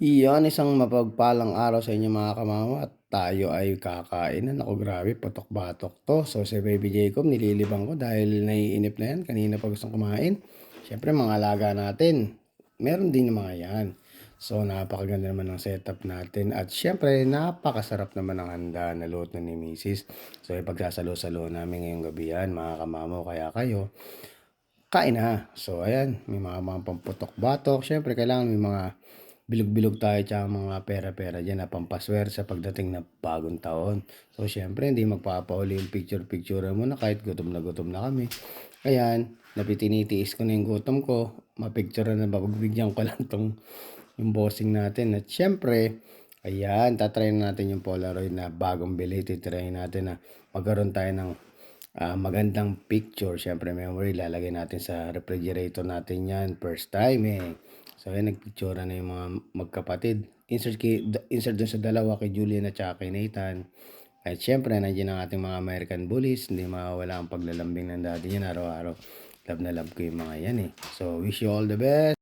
Iyan, isang mapagpalang araw sa inyo mga kamama at tayo ay kakain na. Naku grabe, putok-batok 'to. So si Baby Jacob nililibang ko dahil naiinip na 'yan, kanina pa gustong kumain. Siyempre mga alaga natin, meron din yung mga 'yan. So napakaganda naman ng setup natin at siyempre napakasarap naman ng handa na luto ni Misis. So ipagsasalo-salo namin ngayong gabi 'yan mga kamamo, kaya kayo kain na. So ayan, may mga pamputok-batok, siyempre kailangan may mga bilog-bilog tayo tsaka mga pera-pera diyan na pampaswerte sa pagdating ng bagong taon. So siyempre hindi magpapauli yung picture-picturean muna kahit gutom na kami. Ayan, tinitiis ko na yung gutom ko, mapicturean na pagbigyan ko lang 'tong yung bossing natin at siyempre ayan, na natin yung Polaroid na bagong bili, ti-try natin na magkaroon tayo ng magandang picture. Siyempre memory, lalagay natin sa refrigerator natin 'yan, first time, eh. So ayan, nagpicturean na yung mga magkapatid. Insert dun sa dalawa, kay Julian at saka kay Nathan. At siyempre nandiyan ang ating mga American Bullies, hindi mawawala ang paglalambing ng daddy niyan araw-araw. Love na love ko yung mga 'yan, eh. So wish you all the best.